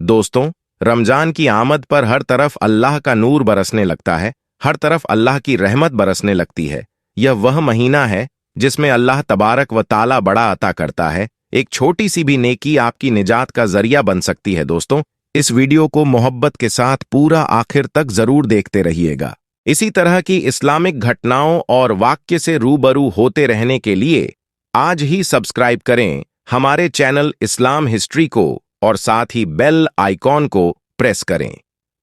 दोस्तों, रमजान की आमद पर हर तरफ अल्लाह का नूर बरसने लगता है, हर तरफ अल्लाह की रहमत बरसने लगती है। यह वह महीना है जिसमें अल्लाह तबारक व ताला बड़ा अता करता है। एक छोटी सी भी नेकी आपकी निजात का जरिया बन सकती है। दोस्तों, इस वीडियो को मोहब्बत के साथ पूरा आखिर तक जरूर देखते रहिएगा। इसी तरह की इस्लामिक घटनाओं और वाक्य से रूबरू होते रहने के लिए आज ही सब्सक्राइब करें हमारे चैनल इस्लाम हिस्ट्री को और साथ ही बेल आइकॉन को प्रेस करें।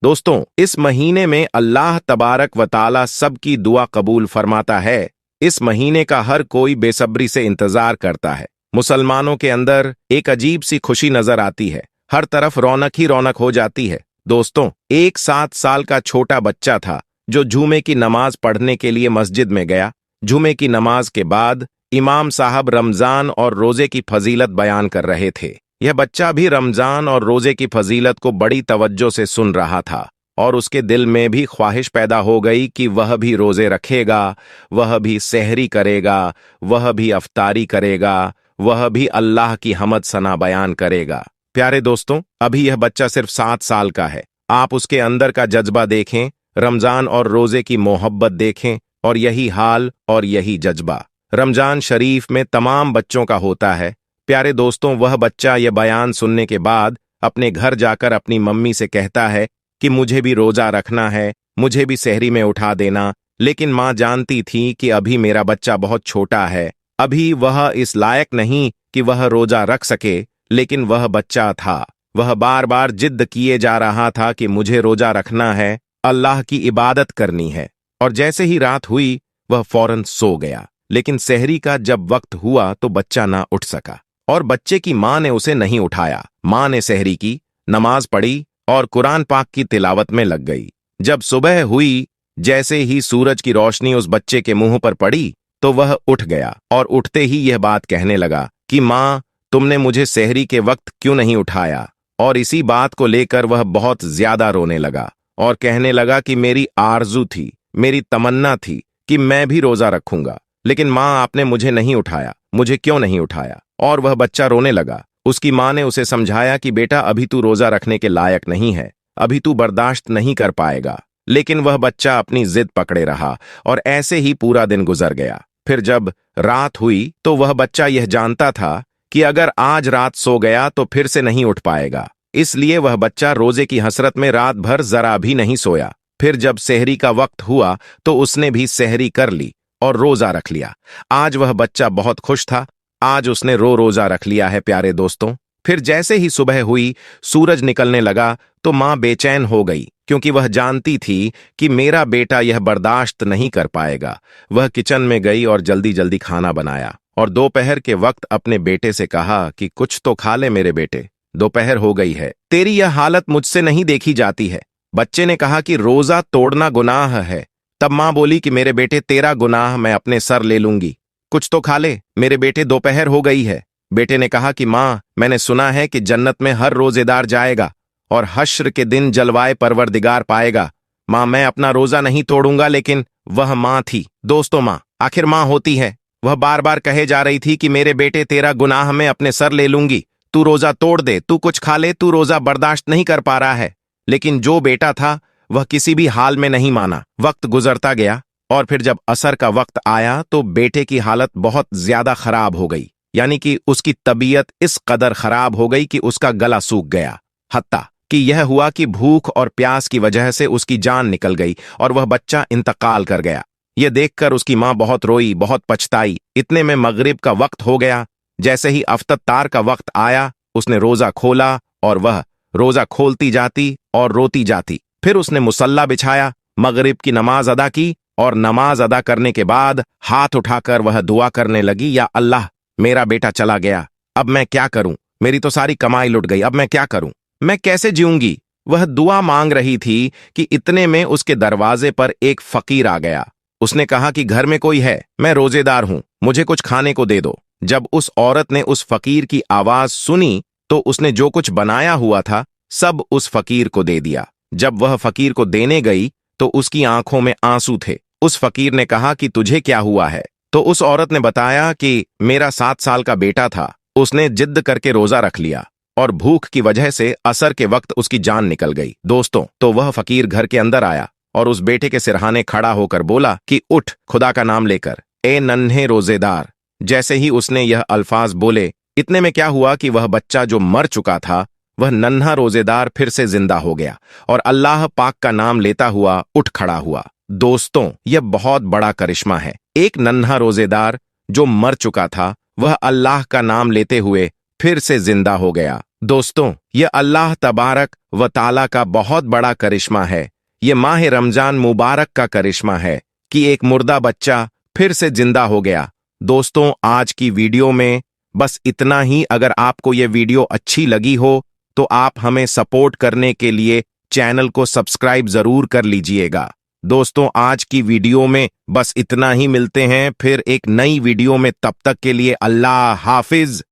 दोस्तों, इस महीने में अल्लाह तबारक व ताला सबकी दुआ कबूल फरमाता है। इस महीने का हर कोई बेसब्री से इंतजार करता है। मुसलमानों के अंदर एक अजीब सी खुशी नजर आती है। हर तरफ रौनक ही रौनक हो जाती है। दोस्तों, एक 7 साल का छोटा बच्चा था जो जुमे की नमाज पढ़ने के लिए मस्जिद में गया। जुमे की नमाज के बाद इमाम साहब रमजान और रोजे की फजीलत बयान कर रहे थे। यह बच्चा भी रमजान और रोजे की फजीलत को बड़ी तवज्जो से सुन रहा था और उसके दिल में भी ख्वाहिश पैदा हो गई कि वह भी रोजे रखेगा, वह भी सहरी करेगा, वह भी अफ्तारी करेगा, वह भी अल्लाह की हमद सना बयान करेगा। प्यारे दोस्तों, अभी यह बच्चा सिर्फ 7 साल का है। आप उसके अंदर का जज्बा देखें, रमजान और रोजे की मोहब्बत देखें, और यही हाल और यही जज्बा रमजान शरीफ में तमाम बच्चों का होता है। प्यारे दोस्तों, वह बच्चा यह बयान सुनने के बाद अपने घर जाकर अपनी मम्मी से कहता है कि मुझे भी रोजा रखना है, मुझे भी सहरी में उठा देना। लेकिन माँ जानती थी कि अभी मेरा बच्चा बहुत छोटा है, अभी वह इस लायक नहीं कि वह रोजा रख सके। लेकिन वह बच्चा था, वह बार बार जिद्द किए जा रहा था कि मुझे रोजा रखना है, अल्लाह की इबादत करनी है। और जैसे ही रात हुई वह फौरन सो गया। लेकिन सहरी का जब वक्त हुआ तो बच्चा ना उठ सका और बच्चे की माँ ने उसे नहीं उठाया। माँ ने सहरी की, नमाज पढ़ी और कुरान पाक की तिलावत में लग गई। जब सुबह हुई, जैसे ही सूरज की रोशनी उस बच्चे के मुंह पर पड़ी तो वह उठ गया और उठते ही यह बात कहने लगा कि माँ, तुमने मुझे सहरी के वक्त क्यों नहीं उठाया। और इसी बात को लेकर वह बहुत ज्यादा रोने लगा और कहने लगा कि मेरी आरजू थी, मेरी तमन्ना थी कि मैं भी रोजा रखूंगा, लेकिन माँ आपने मुझे नहीं उठाया, मुझे क्यों नहीं उठाया। और वह बच्चा रोने लगा। उसकी माँ ने उसे समझाया कि बेटा, अभी तू रोजा रखने के लायक नहीं है, अभी तू बर्दाश्त नहीं कर पाएगा। लेकिन वह बच्चा अपनी जिद पकड़े रहा और ऐसे ही पूरा दिन गुजर गया। फिर जब रात हुई तो वह बच्चा यह जानता था कि अगर आज रात सो गया तो फिर से नहीं उठ पाएगा। इसलिए वह बच्चा रोजे की हसरत में रात भर जरा भी नहीं सोया। फिर जब सहरी का वक्त हुआ तो उसने भी सहरी कर ली और रोजा रख लिया। आज वह बच्चा बहुत खुश था, आज उसने रोजा रख लिया है। प्यारे दोस्तों, फिर जैसे ही सुबह हुई, सूरज निकलने लगा तो माँ बेचैन हो गई, क्योंकि वह जानती थी कि मेरा बेटा यह बर्दाश्त नहीं कर पाएगा। वह किचन में गई और जल्दी जल्दी खाना बनाया और दोपहर के वक्त अपने बेटे से कहा कि कुछ तो खा ले मेरे बेटे, दोपहर हो गई है, तेरी यह हालत मुझसे नहीं देखी जाती है। बच्चे ने कहा कि रोजा तोड़ना गुनाह है। तब माँ बोली कि मेरे बेटे, तेरा गुनाह मैं अपने सर ले लूंगी, कुछ तो खा ले मेरे बेटे, दोपहर हो गई है। बेटे ने कहा कि माँ, मैंने सुना है कि जन्नत में हर रोजेदार जाएगा और हश्र के दिन जलवाए परवरदिगार पाएगा। माँ, मैं अपना रोजा नहीं तोड़ूंगा। लेकिन वह माँ थी। दोस्तों, माँ आखिर माँ होती है। वह बार बार कहे जा रही थी कि मेरे बेटे, तेरा गुनाह मैं अपने सर ले लूंगी, तू रोजा तोड़ दे, तू कुछ खा ले, तू रोजा बर्दाश्त नहीं कर पा रहा है। लेकिन जो बेटा था वह किसी भी हाल में नहीं माना। वक्त गुजरता गया और फिर जब असर का वक्त आया तो बेटे की हालत बहुत ज्यादा खराब हो गई, यानी कि उसकी तबीयत इस कदर खराब हो गई कि उसका गला सूख गया। हत्ता कि यह हुआ कि भूख और प्यास की वजह से उसकी जान निकल गई और वह बच्चा इंतकाल कर गया। यह देखकर उसकी माँ बहुत रोई, बहुत पछताई। इतने में मगरिब का वक्त हो गया। जैसे ही अफ्तार का वक्त आया, उसने रोजा खोला और वह रोजा खोलती जाती और रोती जाती। फिर उसने मुसल्ला बिछाया, मगरिब की नमाज अदा की और नमाज अदा करने के बाद हाथ उठाकर वह दुआ करने लगी, या अल्लाह, मेरा बेटा चला गया, अब मैं क्या करूं, मेरी तो सारी कमाई लुट गई, अब मैं क्या करूं, मैं कैसे जीऊंगी। वह दुआ मांग रही थी कि इतने में उसके दरवाजे पर एक फकीर आ गया। उसने कहा कि घर में कोई है, मैं रोजेदार हूं, मुझे कुछ खाने को दे दो। जब उस औरत ने उस फकीर की आवाज सुनी तो उसने जो कुछ बनाया हुआ था सब उस फकीर को दे दिया। जब वह फकीर को देने गई तो उसकी आंखों में आंसू थे। उस फकीर ने कहा कि तुझे क्या हुआ है। तो उस औरत ने बताया कि मेरा 7 साल का बेटा था, उसने जिद्द करके रोजा रख लिया और भूख की वजह से असर के वक्त उसकी जान निकल गई। दोस्तों, तो वह फकीर घर के अंदर आया और उस बेटे के सिरहाने खड़ा होकर बोला कि उठ खुदा का नाम लेकर, ए नन्हे रोजेदार। जैसे ही उसने यह अल्फाज बोले, इतने में क्या हुआ कि वह बच्चा जो मर चुका था, वह नन्हा रोजेदार फिर से जिंदा हो गया और अल्लाह पाक का नाम लेता हुआ उठ खड़ा हुआ। दोस्तों, यह बहुत बड़ा करिश्मा है। एक नन्हा रोजेदार जो मर चुका था, वह अल्लाह का नाम लेते हुए फिर से जिंदा हो गया। दोस्तों, यह अल्लाह तबारक व ताला का बहुत बड़ा करिश्मा है। यह माह रमजान मुबारक का करिश्मा है कि एक मुर्दा बच्चा फिर से जिंदा हो गया। दोस्तों, आज की वीडियो में बस इतना ही। अगर आपको यह वीडियो अच्छी लगी हो तो आप हमें सपोर्ट करने के लिए चैनल को सब्सक्राइब जरूर कर लीजिएगा। दोस्तों, आज की वीडियो में बस इतना ही। मिलते हैं फिर एक नई वीडियो में, तब तक के लिए अल्लाह हाफिज।